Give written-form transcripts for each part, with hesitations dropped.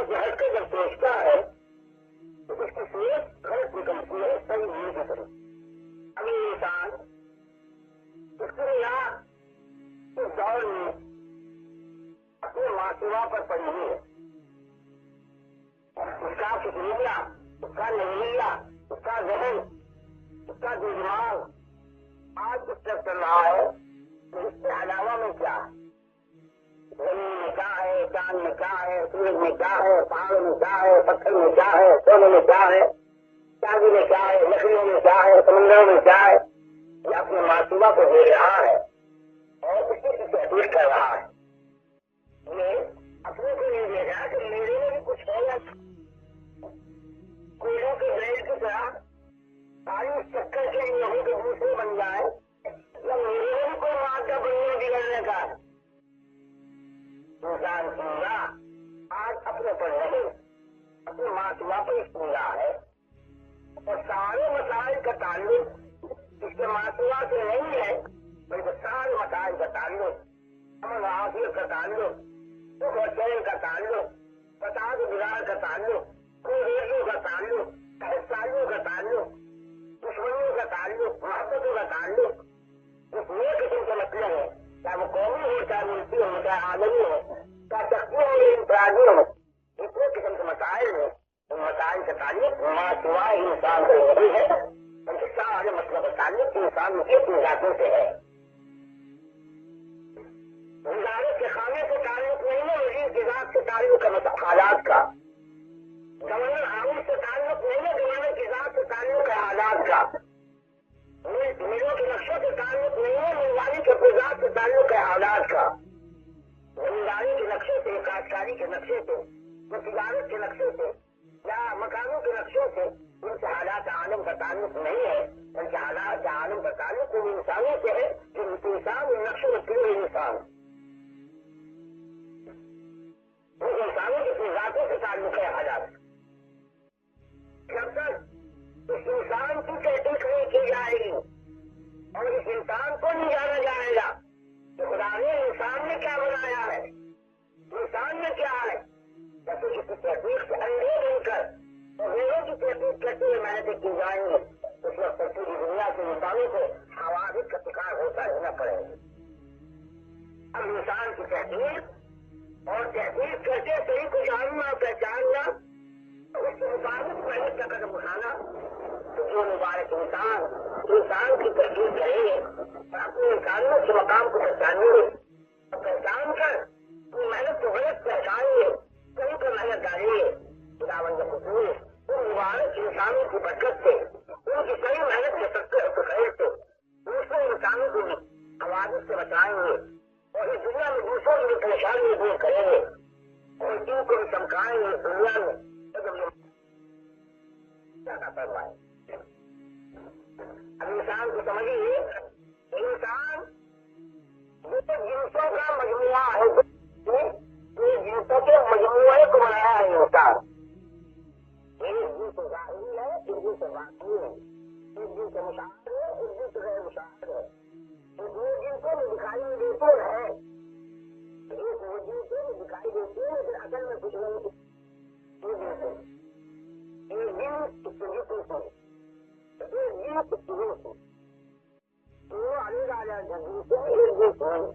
سے ہٹ کے جب سوچتا ہے تو اس کی سوچ غلط نکلتی ہے، صحیح نہیں نکلتی۔ ابھی انسان اس دنیا اس دور میں اپنے معصومہ پر پڑی ہوئی ہے، اس کا فکریہ، اس کا نظریہ، اس کا ذہن، اس کا دماغ آج اس طرح چل رہا ہے کہ اس کے علاوہ میں کیا ہے، زمین میں کیا ہے، چاند میں کیا ہے، سورج میں کیا ہے، پہاڑوں میں کیا ہے، پتھر میں کیا ہے، سونے میں کیا ہے، چاندی میں کیا ہے، لکڑیوں میں کیا ہے، سمندروں میں کیا ہے، یہ اپنے معصومہ کو دیکھ رہا ہے اور اسی کی تحقیق کر رہا ہے۔ یہ اپنے کو نہیں دیکھ رہا کہ میرے میں بھی کچھ ہے یا کوئلوں کے بیل کی طرح ساری چکر کے لوگوں کے دوسرے بن جائے یا میرے میں بھی کوئی مادہ بننے بگڑنے کا ہے۔ انسان سنگا آج اپنے پر نہیں، اپنے معصومہ پر سنگا ہے اور سارے مسائل کا تعلق اس کے معصومہ سے نہیں ہے، بلکہ سارے مسائل کا تعلق امن و عافیت کا تعلق، سکھ و چین کا تعلق، فساد و بگاڑ کا تعلق، انگریزوں کا تعلق، پاکستانیوں کا تعلق، دشمنوں کا تعلق، محبتوں کا تعلق، اس نئے قسم کا مطلب ہے، چاہے وہ قومی ہو، چاہے ملکی ہو، چاہے عالمی ہو، چاہے شخصی ہو یا انفرادی ہو، اتنے قسم کے مسائل میں ان مسائل کا تعلق ماں سوائے انسان سے نہیں ہے، بلکہ سارے مسئلوں کا تعلق انسان کے ذاتوں سے ہے۔ وزارت کے خانے سے تعلق نہیں ہے، وزیر کی ذات سے تعلق ہے، حالات کا گورنر ہاؤس سے تعلق نہیں ہے، گورنر کی ذات سے تعلق ہے، حالات کا ملوں کے نقشے سے تعلق نہیں ہے، ملوانی کے ذات سے تعلق ہے، حالات کا زمینداری کے نقشے سے، کاشتکاری کے نقشے سے، تجارت کے نقشے سے یا مکانوں کے نقشے سے ان سے حالات عالم کا تعلق نہیں ہے، بلکہ حالات عالم کا تعلق ان انسانوں سے ہے جو انسان ان نقشوں میں پورے انسان ان انسانوں کی اپنی ذاتوں سے تعلق ہے حالات۔ جب تک اس انسان کی تحقیق نہیں کی جائے گی اور اس انسان کو نہیں جانا جائے گا کہ خدا نے انسان میں کیا بنایا ہے، انسان میں کیا ہے، جب تک اس کی تحقیق سے اندھے بن کر اور غیروں کی تحقیق کرتے ہوئے محنتیں کی جائیں گے، اس وقت تک پوری دنیا کے انسانوں کو حوادث کا شکار ہوتا رہنا پڑے گا۔ اب انسان کی تحقیق اور تحقیق کرتے صحیح کو جاننا، پہچاننا، اس کے مطابق محنت کا قدم اٹھانا، تو جو مبارک انسان کی تحقیق کریں گے اور اپنے انسانیت کے مقام کو پہچانیں گے اور پہچان کر اپنی محنت کو غلط پہچانیں گے، صحیح پر محنت ڈالیں گے، خداوند خصوص ان مبارک انسانوں کی برکت سے، ان کی صحیح محنت کے فضیل سے دوسرے انسانوں کو بھی حوادث سے بچائیں گے اور اس دنیا میں دوسروں کی پریشانی دور کریں گے اور ان کو بھی چمکائیں گے دنیا میں فرمائے۔ اب انسان کو سمجھیے، انسان دو جنسوں کا مجموعہ ہے، دو جنسوں کے مجموعے کو بنایا ہے انسان۔ ایک جنس ظاہری ہے، ایک جنس باطنی ہے، ایک جنس مشاہد ہے، ایک جنس غیر مشاہد ہے۔ یہ دو جنسوں میں دکھائی دیتے ہیں، ایک وہ جنسوں میں دکھائی دیتے ہیں لیکن اصل میں کچھ نہیں، دو جنسوں ایک جنس اس کے جسم سے، ایک جنس اس کی روح سے، دونوں الگ الگ جنس سے ایک جنس نہیں،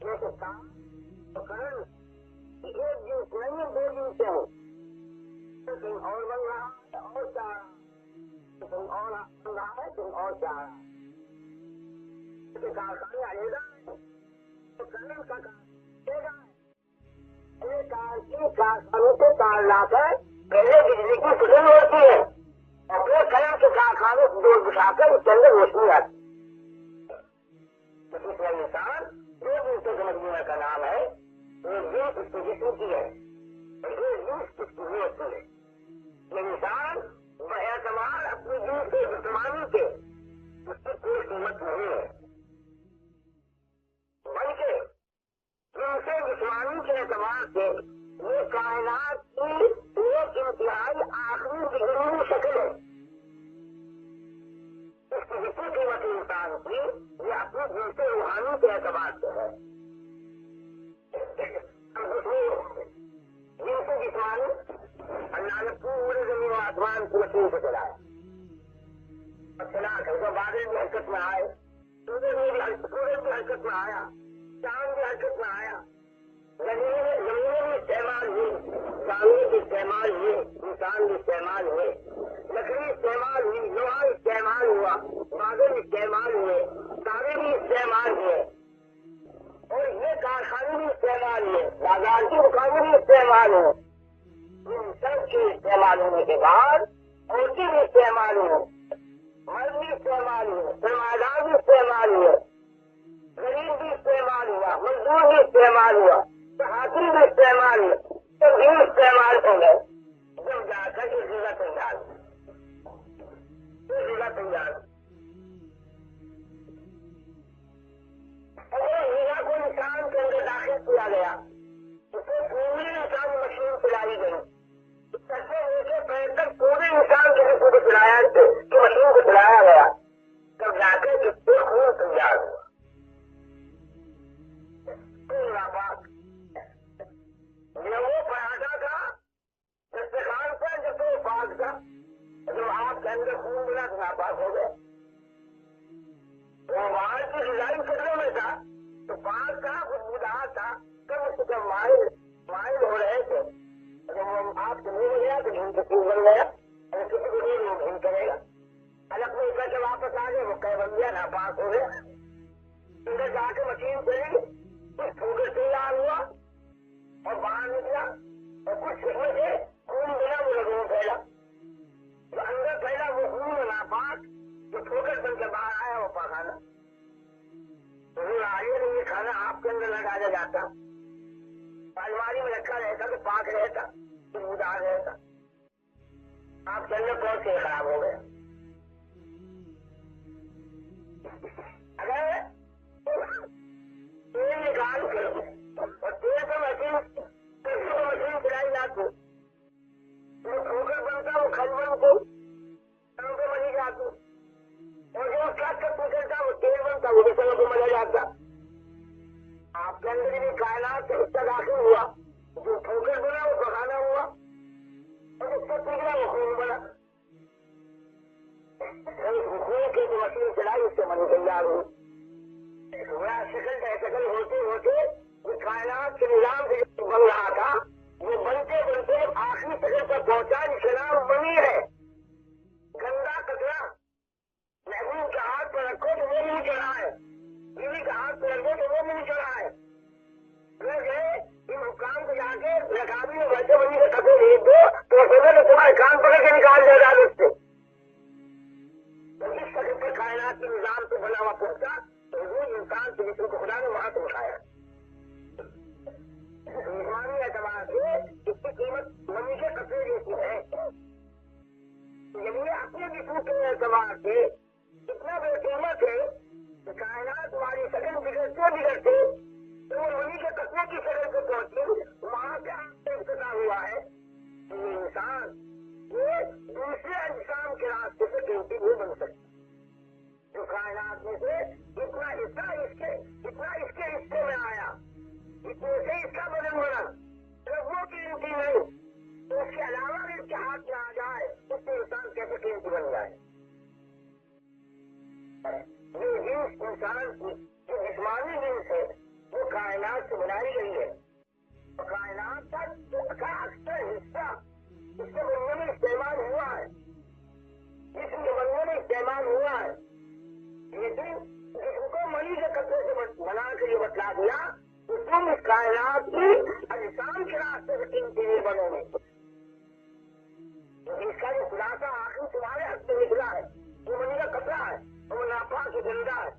جیسے کام تو کرن ایک جنس نہیں ہے، دو جنس ہیں، کہیں اور بن رہا ہے اور چاہ رہا ہے، کہیں اور بن رہا ہے کہیں اور چاہ رہا ہے، کارخانے آئے گا تو کرن کا کام دے گا، کارخانوں سے تار لا کر پہلے بجلی کی فکر ہوتی ہے اور پھر کلم کے کارخانے سے دور بٹھا کر اس کے اندر روشنی آتی ہے۔ اسی طرح انسان دو جنسوں کے مجموعے کا نام ہے، ایک جنس اس کے جسم کی ہے اور ایک جنس اس کی روح کی ہے۔ یہ انسان باعتبار اپنی جنس کے جسمانی کے اس کی کوئی قیمت نہیں ہے، بلکہ جن سے جسمانی کے اعتبار سے یہ کائنات کی ایک انتہائی آخری بگڑی شکل ہے، اس کی جتنی قیمت انسان کی یہ اپنی جنس روحانی کے اعتبار سے ہے۔ جنس حرکت میں آیا, چاند بھی حرکت میں آیا, زمینیں بھی استعمال ہوئی, پانی بھی استعمال ہوئے, انسان بھی استعمال ہوئے, لکڑی استعمال ہوئی, لوہا استعمال ہوا, بادل استعمال ہوئے, تارے بھی استعمال ہوئے, اور یہ کارخانے بھی استعمال ہوئے, بازار کی دکانیں بھی استعمال ہوئے. ان سب کے استعمال ہونے کے بعد عورتیں بھی استعمال ہوئے, مرد بھی استعمال ہوئے, سرمایہ بھی استعمال ہوئے, غریب بھی استعمال ہوا, مزدور بھی استعمال ہوا, حاکم بھی استعمال ہوئے, سب بھی استعمال ہو گئے. جب جا کر یہ جگہ تیار تیار اگر ہیرا کو انسان کے اندر داخل کیا گیا, اسے پوری انسان مشین چلائی گئی, سچے لے کے پیر تک پورے انسان کے جسم کو چلایا کہ مشین کو چلایا گیا, تب جا کر اس سے خون تیار ہوا. وہ پراٹھا تھا دسترخوان پر جب وہ پاک تھا, جب آپ کے اندر خون ملا تو ناپاک ہو گئے. وہ وہاں کی ڈیزائن کپڑوں میں تھا تو پاک تھا, خوشبودار تھا, کم سے کم مائل ہو رہے تھے. جب وہ آپ کو نہیں گیا تو جھنڈ کیوں بن گیا, اگر کسی کو نہیں وہ جھنڈ کرے گا. الگ میں کر کے واپس آ گئے, وہ کہہ بن گیا, ناپاک ہو گیا. ادھر جا کے مشین چلی, کچھ ٹھوکر تیار ہوا اور باہر نکلا, اور کچھ سکھنے سے خون بنا وہ لوگوں میں پھیلا. جو اندر پھیلا وہ خون ناپاک, جو ٹھوکر بن کے باہر آیا وہ پاخانہ. حضور آئیے نہیں, یہ کھانا آپ کے اندر نہ ڈالا جاتا, الماری میں رکھا رہتا تو پاک رہتا, خوشبودار رہتا. آپ کے اندر کون سے خراب ہو گئے. اگر تیل نکال کر اور تیل کا مشین چلائی جاتی, وہ ٹھوکر بنتا, وہ کھل بنتی, سڑوں کو ملی جاتی, اور جو کٹ کر پکڑتا وہ تیل بنتا, وہ بھی سڑوں کو ملا جاتا. آپ کے اندر بھی کائنات سے حصہ داخل ہوا, جو ٹھوکر بنا وہ پکانا ہوا, اور اس سے پگڑا وہ خون بنا. خون کی جو مشین چلائی اس سے منی تیار ہوئی. شکل ہوتے ہوتے یہ کائنات کے نظام سے جو بن رہا تھا وہ بنتے بنتے آخری شکل پر پہنچا جس کا نام منی ہے. گندا کچرا محبوب کے ہاتھ پر رکھو تو وہ نہیں چڑھا ہے, بیوی کے ہاتھ پہ رکھو تو وہ نہیں چڑھا ہے. ان حکام کو جا کے رکابی میں بیٹھے منی کے کپڑے بھیج دو تو سمجھے تو تمہارے کان پکڑ کے نکال دے گا اس سے. اس شکل پر کائنات کے نظام سے بنا ہوا پہنچا تو وہ انسان کے جسم کو خدا نے وہاں سے اٹھایا. جسمانی اعتبار سے اس کی قیمت منی کے کپڑے جیسی ہے. یہ اپنے جسم کے اعتبار سے اتنا بے قیمت ہے کہ کائنات ہماری شکل بگڑتے بگڑتے تو وہ منی کے کپڑے کی شکل کو پہنچی, وہاں سے ابتدا ہوا ہے کہ یہ انسان یہ دوسرے انسان کے راستے سے قیمتی نہیں بن سکتا. جو کائنات میں سے اتنا حصہ اس کے حصے میں آیا, اتنے سے اس کا بدن بنا, جب وہ قیمتی نہیں تو اس کے علاوہ بھی اس کے ہاتھ میں آ جائے اس سے انسان کیسے قیمتی بن جائے. یہ جنس انسان کی جو جسمانی جنس ہے وہ کائنات سے بنائی گئی ہے. کائنات کا اکثر حصہ اس کے بننے میں استعمال ہوا ہے, جسم کے بننے میں استعمال ہوا ہے. لیکن جسم کو منی کے کپڑے سے بنا کے یہ بتلا دیا کہ تم اس کائنات کی اجسام کے راستے سے قیمتی نہیں بنو گے. اس کا جو خلاصہ آخر تمہارے حق میں نکلا ہے وہ منی کا کپڑا ہے, وہ ناپاک گندا ہے.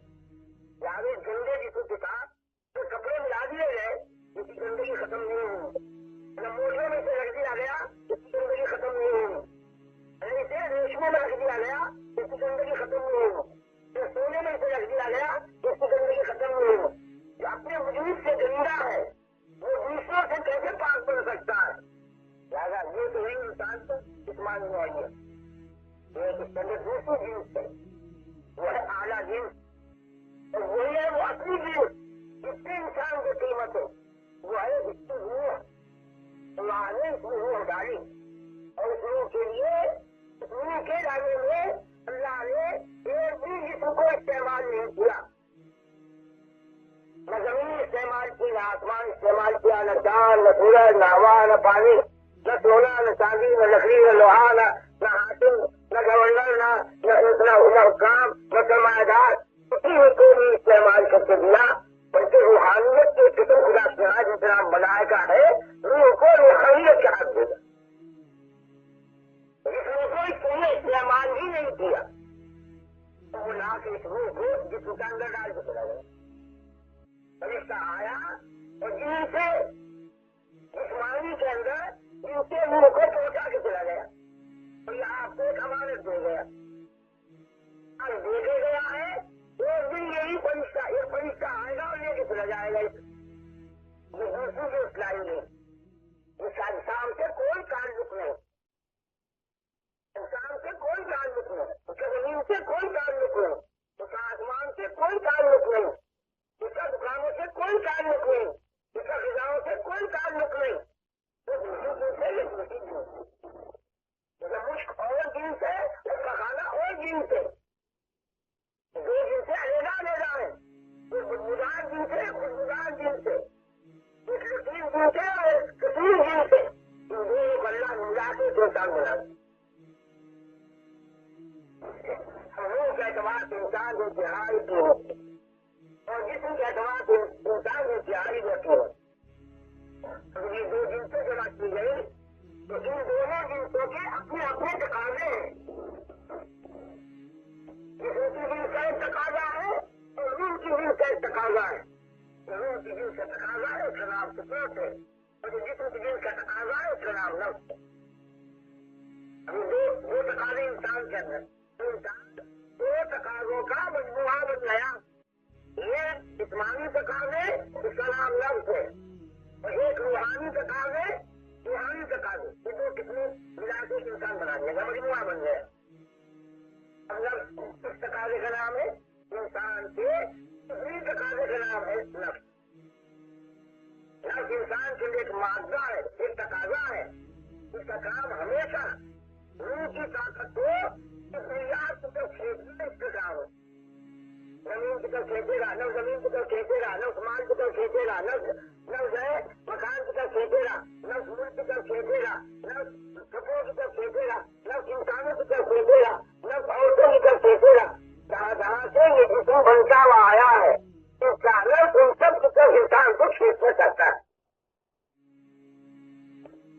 یعنی گندے جسم کے ساتھ جو کپڑے ملا دیے گئے اس کی گندگی ختم نہیں ہوئی. موٹروں میں سے رکھ دیا گیا اس کی گندگی ختم نہیں ہوئی. ایسے ریشموں میں رکھ دیا گیا اس کی گندگی ختم نہیں ہوئی. جو سونے میں سے رکھ دیا گیا اس کی گندگی ختم نہیں ہوئی. جو اپنے وجود سے گندا ہے وہ دوسروں سے کیسے پاک بن سکتا ہے. لہٰذا یہ تو ہے انسان کو جسمانی نوعیت, یہ اس کے اندر دوسری جنس ہے, وہ ہے اعلیٰ جنس, اور وہی ہے وہ اصلی جنس جس سے انسان کی قیمت ہے, وہ ہے اس کی روح. اللہ نے اس میں روح ڈالی اور اس روح کے لیے اس روح کے ڈالنے میں اللہ نے ایک بھی جسم کو استعمال نہیں کیا. نہ زمین استعمال کی، نہ آسمان استعمال کیا، نہ چاند، نہ سورج، نہ ہوا، نہ پانی، نہ سونا، نہ چاندی، نہ لکڑی، نہ لوہا، نہ حاکم، نہ گورنر، نہ حکام، نہ سرمایہ دار، کسی کو بھی استعمال کر کے دیا، بلکہ روحانیت کے قسم خدا سے جتنا ملائکہ ہے روح کو روحانیت کا حق دے گا، جس نے کوئی تمہیں استعمال ہی نہیں کیا تو وہ لا کے اس روح کو جسم کے اندر ڈال کے چلا گیا۔ فرشتہ آیا اور جن سے جسمانی کے اندر ان کے روح کو پہنچا کے چلا گیا اور یہ آپ کو ایک امانت دے گیا اور دیکھے گیا ہے ایک دن یہی فرشتہ ایک فرشتہ آئے گا اور لے کے چلا جائے گا، یہ دوسری جو اسلائی ہے جس کا انسان سے کوئی تعلق نہیں، انسان سے کوئی تعلق نہیں، اس کا زمین سے کوئی تعلق نہیں، اس کا آسمان سے کوئی تعلق نہیں، اس کا دکانوں سے کوئی تعلق نہیں، اس کا غذاؤں سے کوئی تعلق نہیں، وہ دوسری دن سے یہ دوسری دن سے، اس کا مشق اور دن سے، اس کا کھانا اور دن سے، دو دن سے علیحدہ علیحدہ ہے، ایک بدبودار دن سے خوشبودار دن سے، ایک لطیف دن سے اور ایک کثیر دن سے، ان دونوں کو اللہ ملا کے انسان بنا دیا۔ روح کے اعتبار سے انسان انتہائی کی ہوتی ہے اور جسم کے اعتبار سے انسان انتہائی ہوتی ہے۔ اب یہ دو جنسیں جمع کی گئی تو ان دونوں جنسوں کے اپنے اپنے تقاضے ہیں، جسم کی جنس کا ایک تقاضا ہے اور روح کی جنس کا ایک تقاضا ہے، روح کی جنس کا تقاضا ہے اس کا نام سکوت ہے اور جو جسم کی جنس کا تقاضا ہے اس کا نام نفس ہے۔ ابھی دو تقاضے انسان کے اندر، انسان دو تقاضوں کا مجموعہ بن گیا، ایک جسمانی تقاضے اس کا نام نفس ہے اور ایک روحانی تقاضے روحانی تقاضے، یہ دو کتنے ملا کے انسان بنا دیا گیا، مجموعہ بن گیا۔ اب نفس اس تقاضے کا نام ہے انسان کے دوسری تقاضے کا نام ہے نفس۔ نفس انسان کے لیے ایک مادہ ہے، ایک تقاضا ہے، اس کا کام ہمیشہ روح کی طاقت کو دنیات کی طرف کھینچنا، اس کا کام ہے، زمین کی طرف کھینچے گا، نفس زمین کی طرف کھینچے گا، نفس مال کی طرف کھینچے گا، نفس ہے مکان کی طرف کھینچے گا، نفس ملک کی طرف کھینچے گا، نفس کپڑوں کی طرف کھینچے گا، نفس انسانوں کی طرف کھینچے گا، نفس عورتوں کی طرف کھینچے گا، جہاں جہاں سے یہ جسم بنتا ہوا آیا ہے اس کا نفس ان سب کی طرف انسان کو کھینچنا چاہتا ہے۔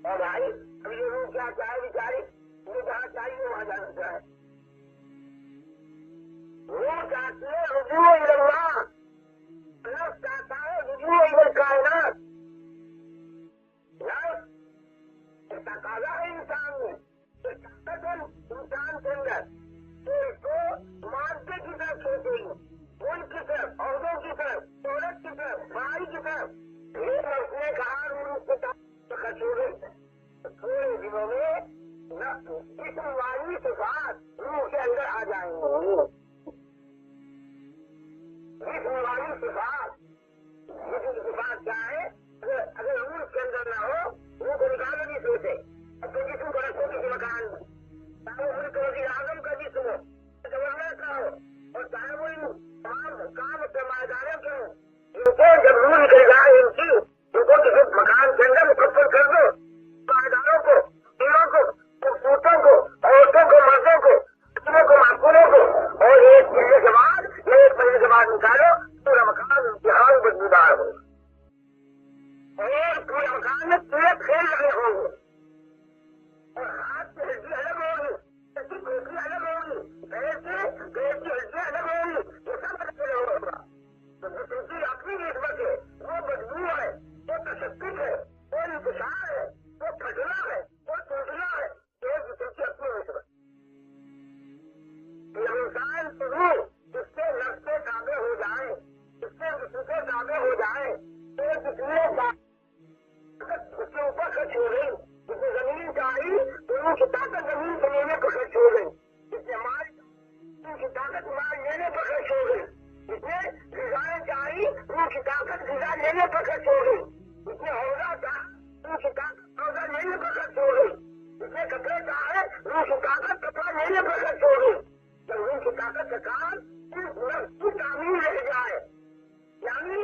اور بھائی اب یہ روح کیا چاہے بیچاری، وہ جہاں چاہیے وہاں جانا چاہے، روح چاہتی ہے رجوع الی اللہ، نفس چاہتا ہے رجوع الی الکائنات، نفس ایک تقاضا ہے انسان میں، ایک طاقت ہے انسان کے اندر تو اس کو مادے کی طرف کھینچے گی، ملک کی طرف، عہدوں کی طرف، دولت کی طرف، بھائی کی طرف۔ یہ نفس نے کہا روح کی طرف خرچ ہو گئی، تھوڑے دنوں میں جسم والی صفات روح کے اندر آ جائیں گی، جسم والی صفات، جسم صفات کیا ہے، اگر روح کے اندر نہ ہو روح کو نکالنے کی سوچے، اب تو جسم کو رکھو کسی مکان میں، چاہے وہ ملک وزیر اعظم کا جسم ہو، گورنر کا ہو اور چاہے وہ تمام حکام سرمایہ داروں کے ہوں، ان کو جب روح نکل جائے ان کی ان کو کسی مکان کے اندر مقفل کر دو، سرمایہ داروں کو، پیروں کو، خوبصورتوں کو، عورتوں کو، مردوں کو، بچوں کو، معقولوں کو، اور ایک مہینے کے بعد یا ایک مہینے کے بعد نکالو، پورا مکان انتہائی بدبودار ہو اور پورے مکان میں کیڑے کھیل رہے ہوں گے اور ہاتھ کی ہڈی الگ ہوگی، اس کی کھوپڑی الگ ہوگی، پیر کی ہڈیاں الگ ہوگی، یہ سب الگ الگ ہوگا۔ تو جسم کی اپنی نسبت ہے، وہ بدبو ہے، وہ تشدد ہے، وہ انتشار ہے، وہ پھٹنا ہے، وہ ٹوٹنا ہے، یہ جسم کی اپنی نسبت۔ جب انسان کی روح اس کے نفس کے تابع ہو جائے، اس کے جسم کے تابع ہو جائے تو جتنے اس کے اوپر خرچ ہو گئی، جس نے زمین چاہی تو روح کی طاقت زمین سے لینے پر خرچ ہو گئی، جس نے مال روح کی طاقت مال لینے پر خرچ ہو گئی، جس نے غذائیں چاہی روح کی طاقت غذا لینے پر خرچ ہو گئی، جس نے عہدہ چاہا روح کی طاقت عہدہ لینے پر خرچ ہو گئی، جس نے کپڑے چاہے روح کی طاقت کپڑا لینے پر خرچ ہو گئی۔ جب روح کی طاقت کا کام صرف نفس کی تعمیر رہ جائے، یعنی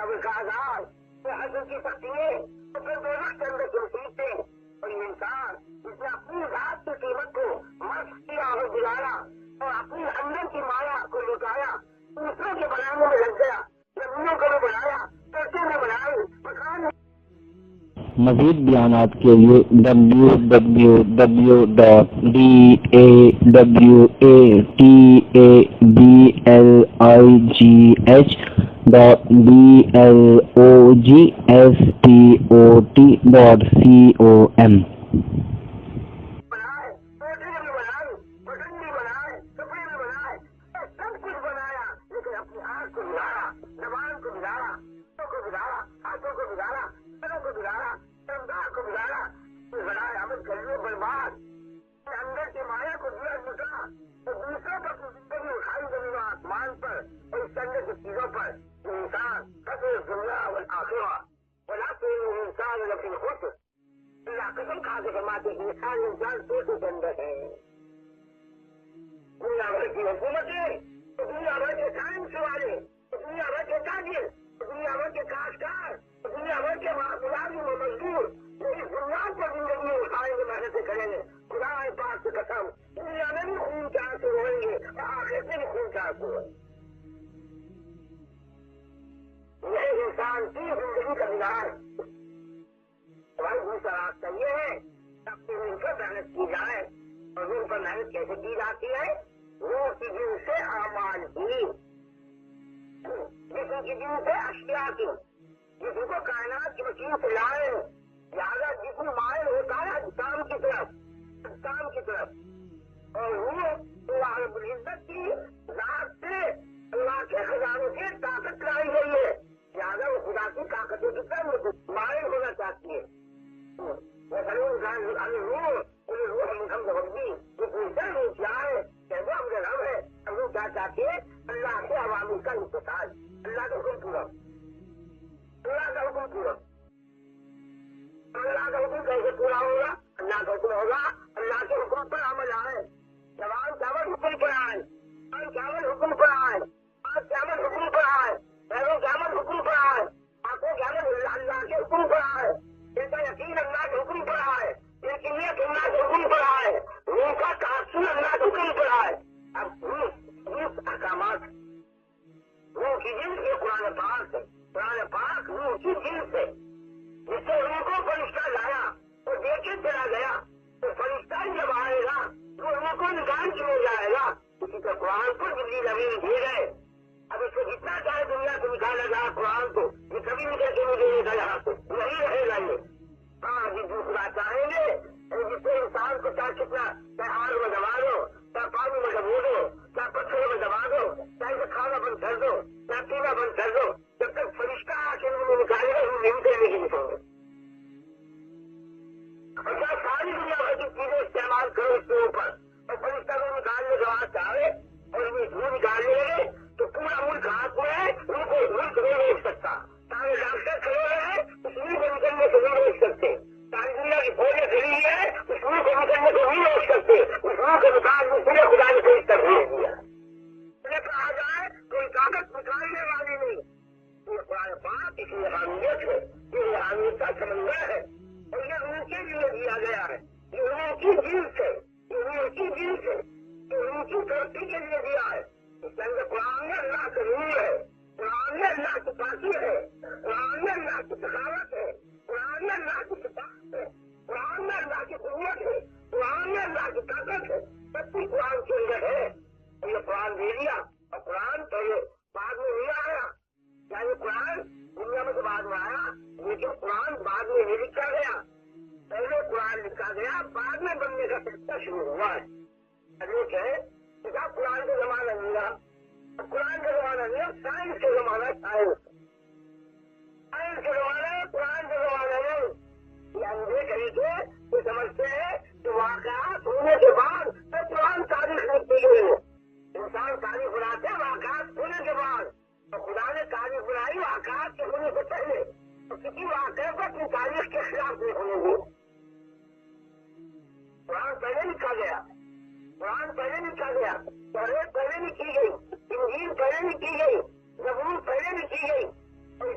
قبر کا عذاب، حضرت کی تقدیر، تو پھر دوزخ کے اندر کیوں سیکھتے؟ اور یہ انسان جس نے اپنی ذات کی قیمت کو مشق کیا اور گزارا اور اپنی اندر کی مایا کو لوٹایا، دوسروں کے بنانے میں لگ گیا، زمینوں کو بھی بنایا، سڑکیں بھی بنائی، مکان۔ مزید بیانات کے لیے www.dawdablogspot.com پہلے بھی کی گئی، زبور پہلے بھی کی گئی، اور اس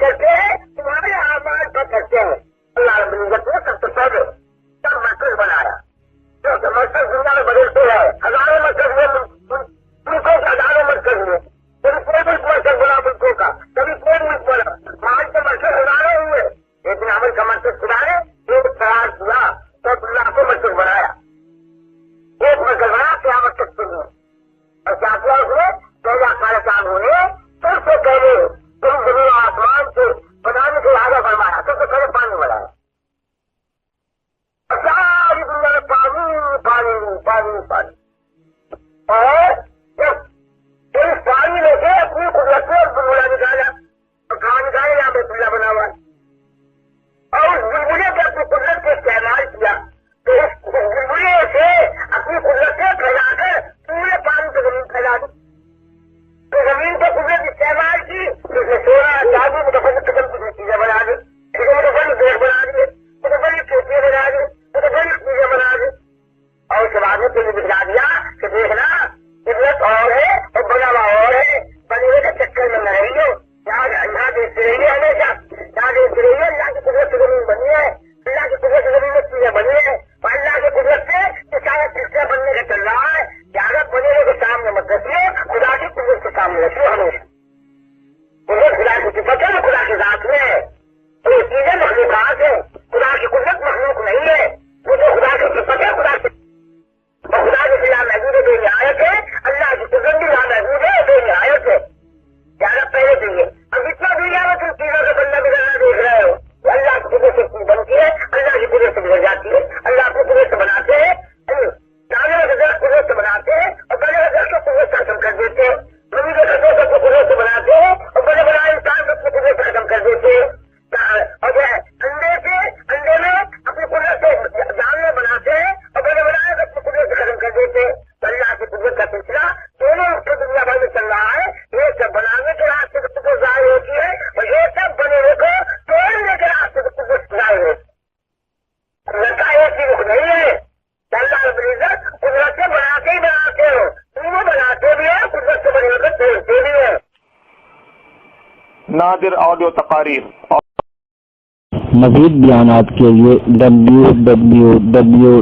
کرتے ہیں تمہارے اعمال پر کرتے ہیں. اللہ رب العزت نے سب سے پہلے سب مرکز بنایا. جو مرکز دنیا میں بدلتے ہیں, ہزاروں مرکز میں ملکوں کے ہزاروں مرکز میں, کبھی کوئی ملک مرکز بنا ملکوں کا, کبھی کوئی ملک بنا, آج کے مرکز ہزاروں ہوئے, لیکن عمل کا مرکز خدا نے ایک قرار دیا تو اللہ کو مرکز بنایا. ایک مرکز بنا قیامت تک کے لیے. اور کیا کیا اس نے پہلا سارے کام ہونے سب سے پہلے تم زمین آسمان سے بنانے کے وعدہ فرمایا, سب سے پہلے پانی بنایا. ساری دنیا میں پانی پانی پانی پانی, اور جب اس پانی میں سے اپنی قدرت سے بلبلا نکالا اور کہاں نکالے یہاں بیت اللہ بنا ہوا ہے, اور اس بلبلے کے اپنی قدرت سے استعمال کیا تو اس بلبلے سے اپنی قدرت سے پھیلا کر پورے پانی کو زمین پھیلا دی. تو زمین کو قدرت استعمال کی تو اس نے سونا جادو متفرق قسم کی چیزیں بنا دی, متفرق دیش بنا دیے, متفرق کھیتیاں بنا دی, متفرق چیزیں بنا دی, اور اس کے بعد میں تمہیں دکھا دیا کہ دیکھنا قدرت اور ہے اور بنا ہوا اور ہے. بنے ہوئے کے چکر میں نہ رہیے, یہاں دیکھتے رہیے, ہمیشہ یہاں دیکھتے رہیے. اللہ کی قدرت سے زمین بنی ہے, اللہ کی قدرت سے زمین میں چیزیں بنی ہے, اور اللہ کی قدرت سے یہ سارا سلسلہ بننے کا چل رہا ہے. یادت بنے ہوئے کے سامنے مت رکھیے, خدا کی قدرت کے سامنے رکھیے ہمیشہ. قدرت خدا کی صفت ہے, خدا کی ذات میں ہے, تو یہ چیزیں مخلوقات ہیں. خدا کی قدرت مخلوق نہیں ہے, وہ تو خدا کی صفت ہے, خدا کی اور خدا کی خلا محدود ہے, بے نہایت ہے. اللہ کی قدرت بھی محدود ہے, بے نہایت ہے. زیادہ پہلے دیجیے. اب اتنا دنیا میں تم چیزوں کا بندہ بگڑنا دیکھ رہے ہو, اللہ کی قدرت سے چیز بنتی ہے, اللہ کی قدرت سے بگڑ جاتی ہے. اللہ اپنی قدرت سے بناتے ہیں, جانے کا درخت قدرت سے بناتے ہیں اور بڑے درخت کو قدرت سے ختم کر دیتے ہیں. نبی کے خطوں کو اپنی قدرت سے بناتے ہیں اور بڑے بڑا انسان کو اپنی قدرت سے ختم کر دیتے ہیں. اور جو ہے انڈے میں اپنی قدرت سے جانور بناتے ہیں اور بڑے بڑا اپنی قدرت سے ختم کر دیتے ہیں. اللہ کی قدرت کا سلسلہ دونوں دنیا بھر میں چل رہا ہے. یہ سب بنانے کے راستے سے قدرت ظاہر ہوتی ہے اور یہ سب بنے ہوئے کو توڑنے کے راستے سے قدرت ظاہر ہوتی ہے. قدرت کا ایک ہی رخ نہیں ہے. اللہ رب العزت قدرت سے بناتے ہی بناتے ہو, تم بناتے بھی ہے, قدرت سے بنے ہوئے توڑتے بھی ہے. نادر آڈیو تقاریر. مزید بیانات کے لیے www